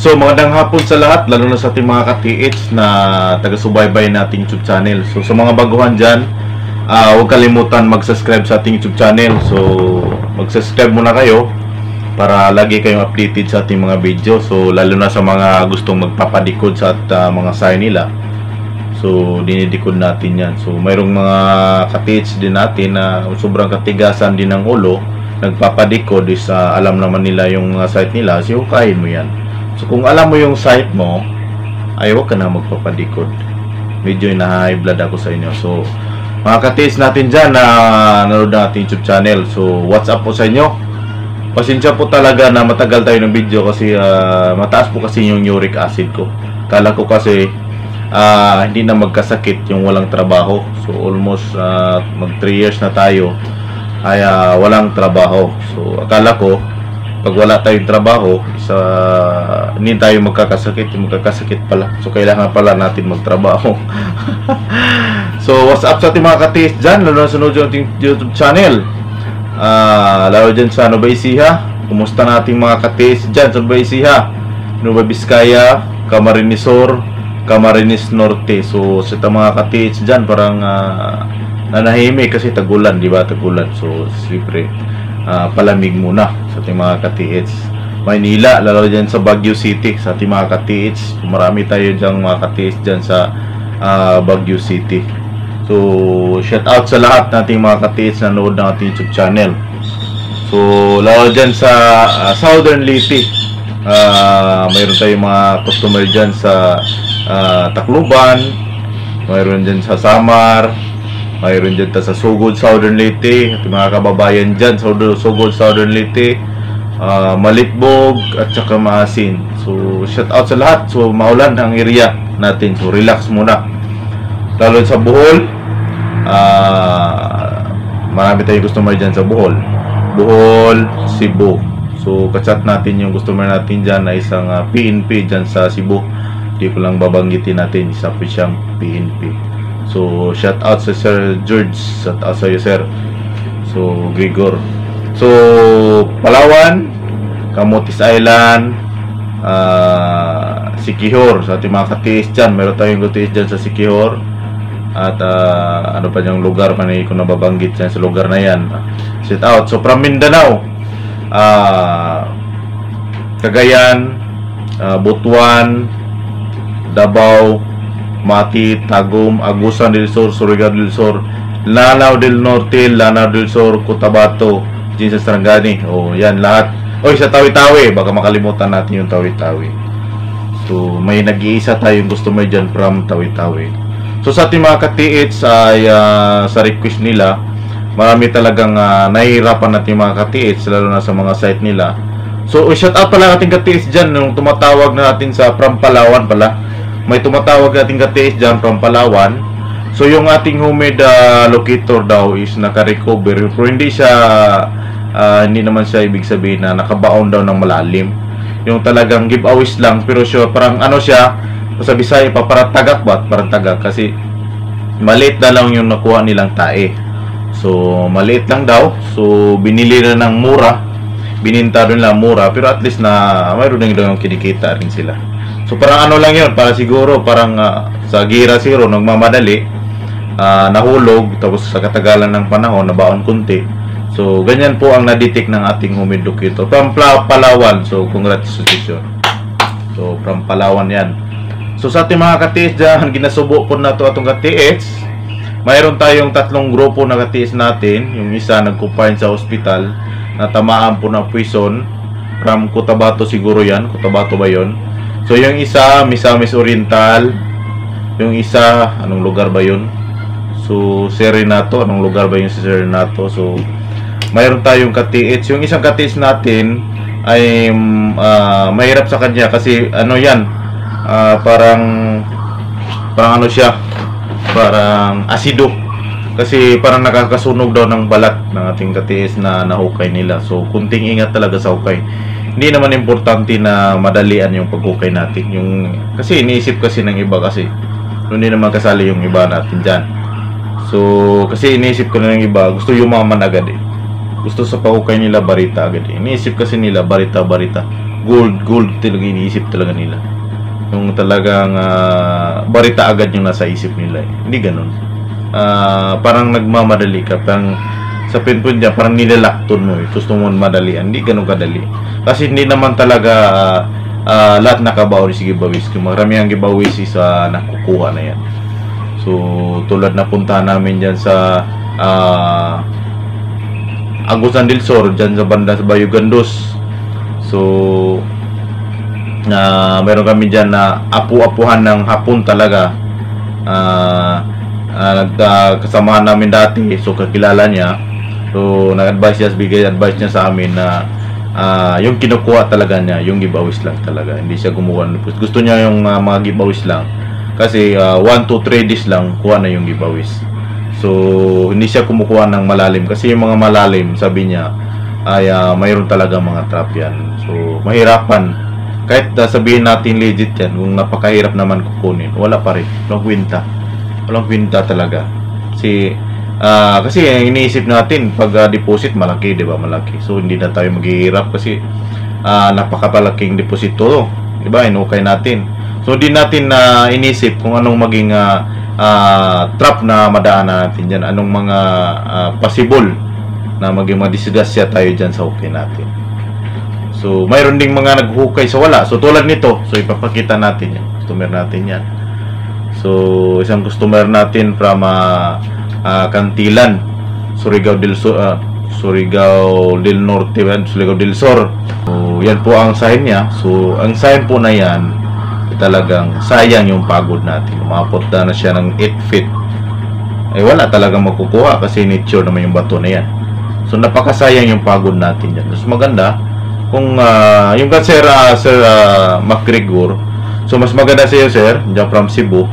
So magandang hapon sa lahat, lalo na sa ating mga ka-TH na taga-subaybay nating YouTube channel. So sa mga baguhan dyan, huwag kalimutan mag-subscribe sa ating YouTube channel. So mag-subscribe muna kayo para lagi kayong updated sa ating mga video. So lalo na sa mga gustong magpapadikod sa mga sign nila, so dinidikod natin yan. So mayroong mga ka-TH din natin na sobrang katigasan din ng ulo, nagpapadikod is alam naman nila yung site nila, so hukayin mo yan. So kung alam mo yung site mo, ay huwag ka na magpapadikod. Medyo high blood ako sa inyo. So mga ka-TH natin dyan na nanood na ating YouTube channel, so what's up po sa inyo? Pasensya po talaga na matagal tayo ng video kasi mataas po kasi yung uric acid ko. Kala ko kasi hindi na magkasakit yung walang trabaho. So almost mag 3 years na tayo ay walang trabaho. So akala ko pag wala tayong trabaho, hindi tayo magkakasakit, yung magkakasakit pala. So kailangan pala natin magtrabaho. So what's up sa ating mga ka-TH dyan, lalo na sunod yung ating YouTube channel, lalo dyan sa Nueva Ecija. Kumusta nating mga ka-TH dyan sa Nueva Ecija, Nueva Vizcaya, Camarines Sur, Camarines Norte. So sa mga ka-TH dyan parang nanahimik kasi tagulan, di ba? Tagulan. So siyempre palamig muna sa ating mga ka-TH. Maynila, lalo dyan sa Baguio City, sa ating mga ka-TH. Marami tayo dyan mga ka-TH dyan sa Baguio City. So shout out sa lahat nating mga ka-TH na nanood ng ating YouTube channel. So lalo dyan sa Southern Leyte, mayroon tayong mga customer dyan sa Tacloban, mayroon dyan sa Samar, mayroon dyan sa Sugod, Southern Leyte, at mga kababayan dyan sa Sugod, Southern Leyte, Malitbog, at saka Maasin. So shout out sa lahat. So maulan ang area natin, so relax muna. Lalo sa Bohol, marami tayong customer dyan sa Bohol, Cebu. So kachat natin yung customer natin dyan na isang PNP dyan sa Cebu. Hindi ko lang babanggitin natin, isa po siyang PNP. So shout out sa Sir George, shout out sa iyo Sir. So Gregor. So Palawan, Camotes Island, Siquijor, sa ating mga ka-TH dyan, meron tayong ka-TH dyan sa Siquijor. At ano pa yung lugar pa na kung nababanggit dyan sa lugar na yan, shout out. So from Mindanao, Cagayan, Butuan, Davao, Mati, Tagum, Agusan del Sur, Surigao del Sur, Lanao del Norte, Lanao del Sur, Cotabato, Jinsan Sarangani. Oh, yan lahat. Oy, sa Tawi-Tawi, baka makalimutan natin yung Tawi-Tawi. So may nag-iisa tayong customer dyan from Tawi-Tawi. So sa ating mga ka-TH ay sa request nila, marami talagang nahihirapan natin mga ka-TH, lalo na sa mga site nila. So shout out pala ating ka-TH dyan, nung tumatawag na natin sa from Palawan pala. May tumatawag ating ka-TH dyan from Palawan. So yung ating homemade locator daw is naka-recover, pero hindi siya hindi naman siya ibig sabihin na nakabaon daw ng malalim. Yung talagang giveaways lang, pero siya parang ano siya, sa Bisaya pa parang tagak ba? Parang tagak kasi maliit na lang yung nakuha nilang tae. So maliit lang daw. So binili na ng mura, bininta rin lang mura, pero at least na mayroon din daw yung kinikita rin sila. So parang ano lang yun, para siguro parang sa gira zero nagmamadali, nahulog, tapos sa katagalan ng panahon nabaon kunti. So ganyan po ang nadetect ng ating homemade locator from Palawan. So congratulations. So from Palawan yan. So sa ating mga ka-TH dyan, ginasubo po na ito atong ka-TH. Mayroon tayong 3 grupo na ka-TH natin. Yung isa nag-confine sa hospital, natamaan po ng poison from Cotabato siguro yan. Cotabato ba yun? So yung isa Misamis Oriental, yung isa anong lugar ba yun? So Serenato, anong lugar ba yung sa Serenato? So mayroon tayong ka-TH. Yung isang ka-TH natin ay mahirap sa kanya kasi ano yan, parang ano siya, parang asido, kasi parang nakakasunog daw ng balat ng ating ka-TH na nahukay nila. So kunting ingat talaga sa hukay. Hindi naman importante na madalian yung paghukay natin, yung kasi iniisip kasi ng iba, kasi hindi naman kasali yung iba natin dyan. So kasi iniisip ko na ng iba, gusto yumaman agad eh. Gusto sa pahukay nila barita agad eh. Iniisip kasi nila barita gold talaga iniisip talaga nila. Yung talagang barita agad yung nasa isip nila. Hindi ganun. Parang nagmamadali ka, parang sa pinpoint niya, parang nilalakton mo gusto mo madalian. Hindi ganun kadali. Kasi hindi naman talaga lahat nakabawis gibawis. Kung marami ang gibawis sa nakukuha na yan. So, tulad na punta namin dyan sa Agusan del Sur, dyan sa banda sa Bayugandos. So, meron kami dyan na apu-apuhan ng hapon talaga. Kasamahan namin dati, so kakilala niya. So, nag-advise niya, bigay advice niya sa amin na yung kinukuha talaga niya, yung giveaways lang talaga. Hindi siya gumawa ng post. Gusto niya yung mga giveaways lang. Kasi 1 to 3 days lang, kuha na yung giveaways. So, hindi siya kumukuha ng malalim. Kasi yung mga malalim, sabi niya, ay mayroon talaga mga trap yan. So, mahirapan. Kahit sabihin natin legit yan, kung napakahirap naman kukunin, wala pa rin. Walang kwenta talaga. Kasi iniisip natin, pag deposit, malaki, di ba? Malaki. So, hindi na tayo maghihirap kasi napakapalaking deposito. Di ba? Inukay natin. So, di natin inisip kung anong maging trap na madaanan natin dyan. Anong mga possible na maging madisgrasya tayo dyan sa okay natin. So, mayroon ding mga naghukay sa wala. So, tulad nito. So, ipapakita natin yan. Customer natin yan. So, isang customer natin from Cantilan, Surigao del Norte, Surigao del Sur. So, yan po ang sign niya. So, ang sign po na yan, talagang sayang yung pagod natin. Umabot na siya ng 8 feet. Wala talagang makukuha kasi nature naman yung bato na yan. So, napakasayang yung pagod natin yan. Mas maganda kung yung Sir MacGregor. So, mas maganda sa iyo, sir, dyan from Cebu.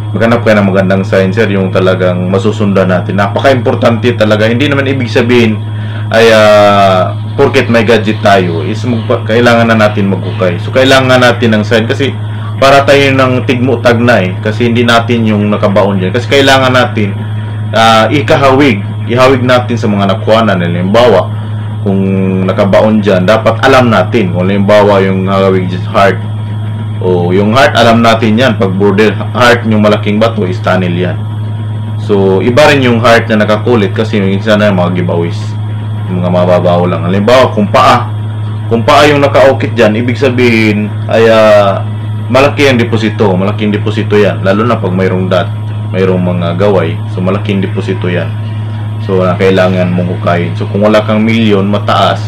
Maghanap kayo ng magandang sign, sir, yung talagang masusundan natin. Napaka-importante talaga. Hindi naman ibig sabihin ay porket may gadget tayo is kailangan na natin maghukay. So, kailangan natin ng sign kasi para tayo ng tigmo-tag na kasi hindi natin yung nakabaon dyan. Kasi kailangan natin ihawig natin sa mga nakuhanan. Halimbawa, kung nakabaon dyan, dapat alam natin. Kung halimbawa yung hawig heart, o yung heart, alam natin yan. Pag border heart yung malaking bato, is tunnel yan. So, iba rin yung heart na nakakulit kasi yung isa na yung mga giveaways. Yung mga mababaw lang. Halimbawa, kung paa yung nakaukit dyan, ibig sabihin ay malaki ang deposito. Malaking deposito yan. Lalo na pag mayroong mayroong mga gaway. So, malaking deposito yan. So, kailangan mong hukayin. So, kung wala kang milyon, mataas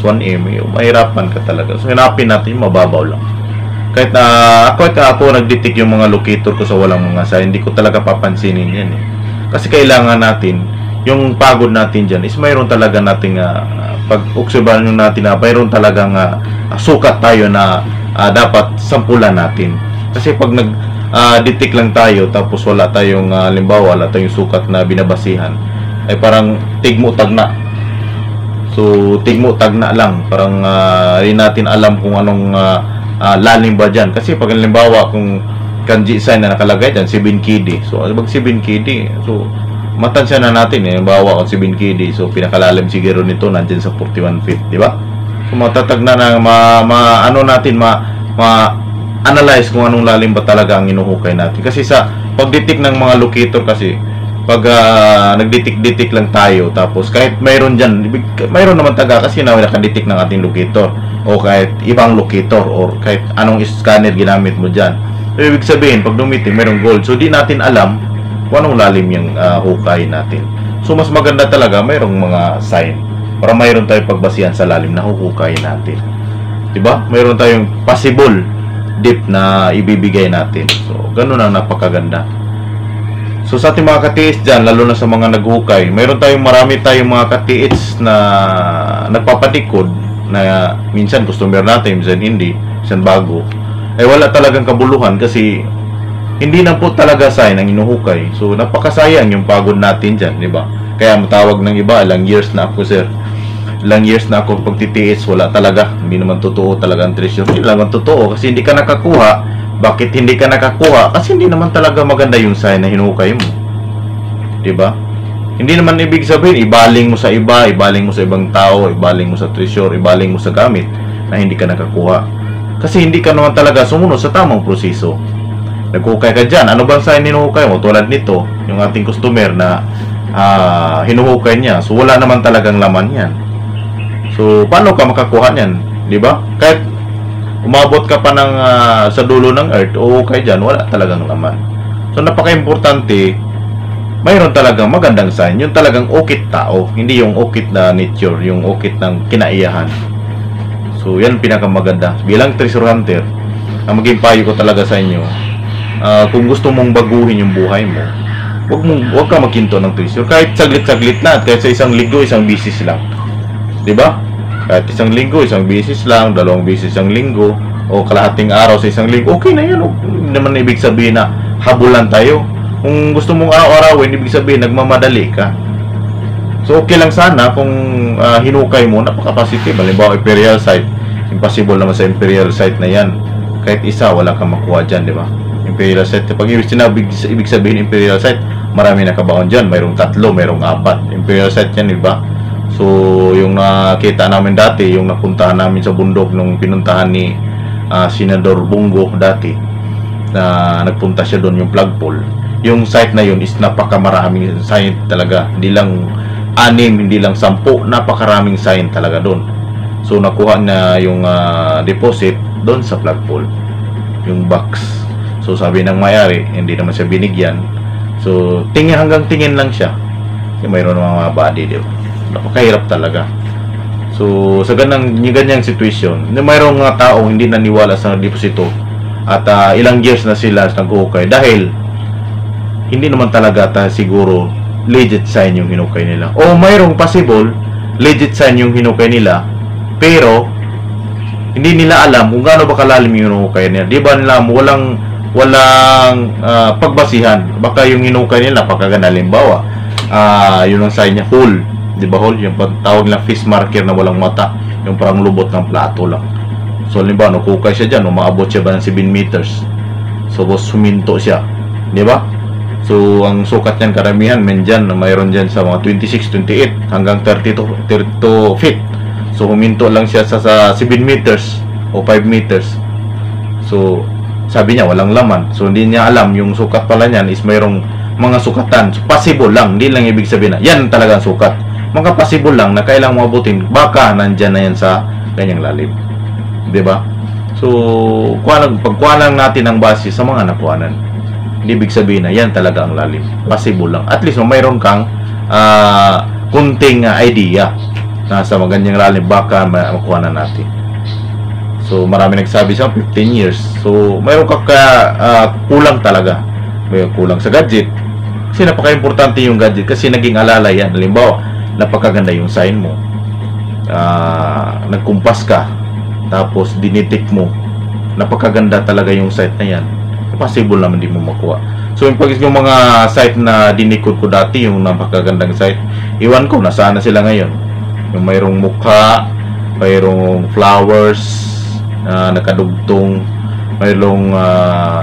1M, mahirapan ka talaga. So, hinapin natin yung mababaw lang. Kahit ako nagdetect yung mga locator ko sa walang mga sign, hindi ko talaga papansinin yan Kasi kailangan natin, yung pagod natin dyan is mayroon talaga nating pag-obserbahan nyo natin na mayroon talagang sukat tayo na dapat sampulan natin. Kasi pag nag-detect lang tayo tapos wala tayong halimbawa, wala tayong sukat na binabasihan, ay parang tigmo-tag na. So, tigmo-tag na lang. Parang rin natin alam kung anong lalim ba dyan. Kasi pag halimbawa kung kanji sign na nakalagay dyan 7 KD, so pag 7 KD, so matansya na natin halimbawa kung 7 KD, so pinakalalim siguro nito nandyan sa 41 feet, di ba? So matatag na ano natin ma-analyze kung anong lalim ba talaga ang inuhukay natin. Kasi sa pagdetek ng mga locator kasi pag nagdetek lang tayo tapos kahit mayroon dyan, mayroon naman taga kasi na nakadetek ng ating locator o kahit ibang locator or kahit anong scanner ginamit mo dyan. So, ibig sabihin, pag dumiting, mayroong gold. So, di natin alam kung anong lalim yung hukay natin. So, mas maganda talaga, mayroong mga sign para mayroon tayong pagbasihan sa lalim na hukay natin. Diba? Mayroon tayong possible dip na ibibigay natin. So, ganun ang napakaganda. So, sa ating mga katiis dyan, lalo na sa mga naghukay, marami tayong mga katiis na nagpapatikod na minsan customer natin, minsan hindi, minsan bago, ay wala talagang kabuluhan kasi hindi na po talaga sign ang inuhukay. So, napakasayang yung pagod natin dyan, di ba? Kaya matawag ng iba, ilang years na ako, sir. Ilang years na ako pagtitiis, wala talaga. Hindi naman totoo talaga ang treasure. Hindi naman totoo kasi hindi ka nakakuha. Bakit hindi ka nakakuha? Kasi hindi naman talaga maganda yung sign na hinukay mo. Di ba? Hindi naman ibig sabihin, ibaling mo sa iba, ibaling mo sa ibang tao, ibaling mo sa treasure, ibaling mo sa gamit. na hindi ka nakakuha. Kasi hindi ka naman talaga sumunod sa tamang proseso. Nagkukay ka dyan. Ano bang sign hinuhukay mo? Tulad nito, yung ating customer na hinuhukay niya. So, wala naman talagang laman yan. So, paano ka makakuha niyan? Di ba? Kahit umabot ka pa ng, sa dulo ng earth, uhukay dyan, wala talagang laman. So, napaka-importante, mayroon talagang magandang sign. Yung talagang ukit tao. Hindi yung ukit na nature, yung ukit ng kinaiyahan. So, yan pinakamaganda. Bilang treasure hunter, ang maging payo ko talaga sa inyo, kung gusto mong baguhin yung buhay mo, wag ka magkinto ng treasure. Kahit saglit-saglit na, kahit sa isang linggo, isang bisis lang. Diba? Kahit isang linggo, isang bisis lang, 2 bisis isang linggo, o kalahating araw sa isang linggo, okay na yan. Hindi naman ibig sabihin na habulan tayo. Kung gusto mong araw-arawin, ibig sabihin, nagmamadali ka. So, okay lang sana kung hinukay mo, napaka-positive. Halimbawa, imperial site. Impossible naman sa imperial site na yan. Kahit isa, wala kang makuha dyan, di ba? Imperial site. Pag ibig sabihin imperial site, marami nakabaon dyan. Mayroong 3, mayroong 4. Imperial site yan, di ba? So, yung nakita namin dati, yung napuntahan namin sa bundok nung pinuntahan ni Senador Bongo dati, na nagpunta siya doon yung flagpole. Yung site na yun is napakamaraming sign talaga. Hindi lang 6, hindi lang 10, napakaraming sign talaga doon. So, nakuha na yung deposit doon sa flagpole, yung box. So, sabi ng may-ari, hindi naman siya binigyan. So, hanggang tingin lang siya. Kasi mayroon ng mga body, di ba? Napakahirap talaga. So, sa ganyang situation, mayroong mga taong hindi naniwala sa deposito at ilang years na sila nag-ukay dahil hindi naman talaga siguro legit sign yung hinukay nila. O mayroong possible legit sign yung hinukay nila, pero hindi nila alam kung gaano ba kalalim yung hinukay nila. Di ba nila walang pagbasihan. Baka yung hinukay nila pagkaganda, halimbawa yun ang sign niya, hole. Di ba hole? Yung tawag lang fish marker na walang mata, yung parang lubot ng plato lang. So halimbawa, nukukay siya dyan, umaabot siya ba ng 7 meters. So suminto siya, di ba? So ang sukat niyan karamihan dyan, mayroon dyan sa mga 26, 28 hanggang 32 feet. So huminto lang siya sa 7 meters o 5 meters. So sabi niya walang laman. So hindi niya alam yung sukat pala niyan is mayroong mga sukatan. So, possible lang, hindi lang ibig sabihin na yan talagang sukat. Mga possible lang na kailang mabutin, baka nandyan na yan sa ganyang lalim. Diba? So pagkuha lang natin ang base sa mga nakuhanan. Hindi ibig sabihin na yan talaga ang lalim. Possible lang. At least mayroon kang kunting idea na sa maganyang lalim baka makuha na natin. So marami nagsabi sa 15 years. So mayroon ka kulang talaga. May kulang sa gadget. Kasi napaka-importante yung gadget kasi naging alala yan. Halimbawa, napakaganda yung sign mo. Nagkumpas ka. Tapos dinitik mo. Napakaganda talaga yung site na yan. Possible naman di mo makuha. So yung mga site na dinikod ko dati, yung napakagandang site, iwan ko nasaan na sila ngayon. Yung mayroong mukha, mayroong flowers nakadugtong, mayroong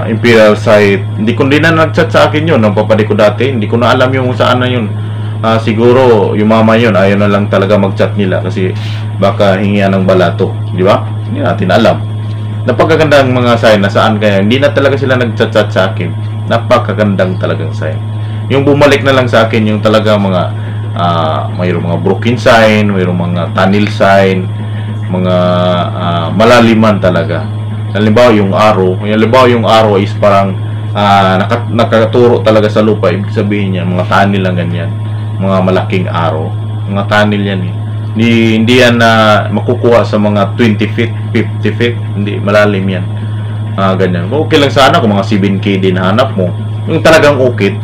imperial site. Hindi na nag-chat sa akin yun nung papadi ko dati. Hindi ko na alam yung saan na yun. Siguro yung mama yun ayaw na lang talaga mag-chat nila kasi baka hingian ng balato, di ba? Hindi natin alam. Napakagandang mga sign na saan kaya hindi na talaga sila nag-chat sa akin. Napakagandang talagang sign. Yung bumalik na lang sa akin yung talaga mga mayroong mga broken sign, mayroong mga tunnel sign, mga malaliman talaga. Halimbawa yung arrow is parang nakaturo talaga sa lupa. Ibig sabihin niya mga tunnel lang ganyan, mga malaking arrow, mga tunnel yan eh. Hindi yan makukuha sa mga 20 feet, 50 feet. Hindi, malalim yan. Ganyan. Okay lang sana kung mga 7K din hanap mo. Yung talagang ukit.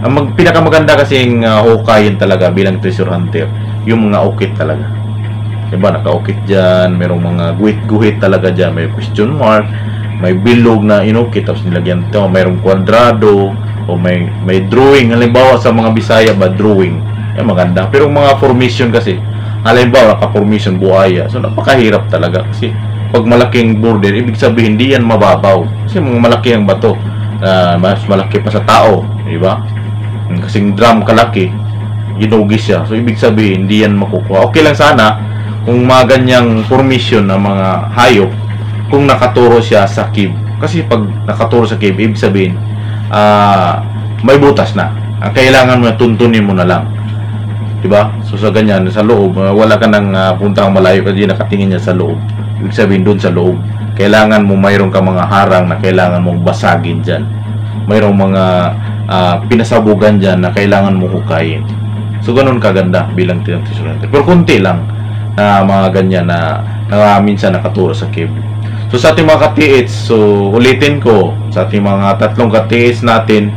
Ang pinakamaganda kasing hukayin talaga bilang treasure hunter, yung mga ukit talaga. Diba, naka-ukit dyan. Merong mga guhit-guhit talaga dyan. May question mark. May bilog na inukit. Tapos nilagyan ito. Mayroong kwadrado. O may drawing. Halimbawa sa mga Bisaya ba, drawing. Yan maganda. Pero mga formation kasi, halimbawa, naka-formation buhaya. So, napakahirap talaga. Kasi, pag malaking border, ibig sabihin, hindi yan mababaw. Kasi, mga malaki ang bato. Mas malaki pa sa tao. Diba? Kasing drum kalaki, ginugis siya. So, ibig sabihin, hindi yan makukuha. Okay lang sana, kung mga ganyang formation ng mga hayop, kung nakaturo siya sa cave. Kasi pag nakaturo sa cave, ibig sabihin, may butas na. Ang kailangan mo, tuntunin mo na lang. Diba? So sa ganyan, sa loob, wala ka nang puntang malayo kasi nakatingin niya sa loob. Ibig sabihin, doon sa loob. Kailangan mo, mayroon ka mga harang na kailangan mong basagin dyan. Mayroong mga pinasabugan dyan na kailangan mo hukayin. So ganun kaganda bilang treasure hunter. Pero kunti lang na mga ganyan na minsan nakaturo sa cave. So sa ating mga ka-TH, so ulitin ko, sa ating mga tatlong ka-TH natin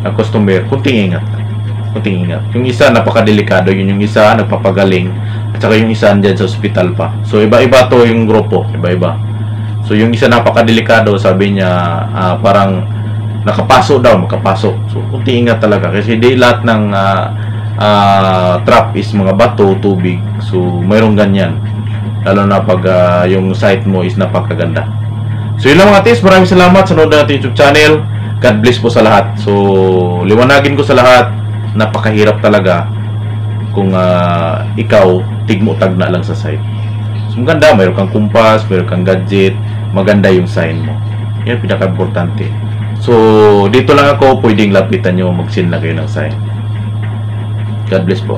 na customer, kunting ingat. Kunting ingat. Yung isa napakadelikado, yun yung isa nagpapagaling, at saka yung isa andyan sa ospital pa. So iba-iba to yung grupo, iba-iba. So yung isa napakadelikado, sabi niya parang nakapasok daw, makapasok. So kunting ingat talaga kasi di lahat ng trap is mga bato, tubig. So mayroong ganyan. Lalo na pag yung site mo is napakaganda. So yun lang mga tis, maraming salamat sa nanood natin YouTube channel. God bless po sa lahat. So liwanagin ko sa lahat, napakahirap talaga kung ikaw tigmo-tag na lang sa site. So maganda, mayroon kang kumpas, mayroon kang gadget, maganda yung sign mo. Yan pinaka-importante. So dito lang ako, pwedeng lapitan nyo, mag-send na kayo ng sign. God bless po.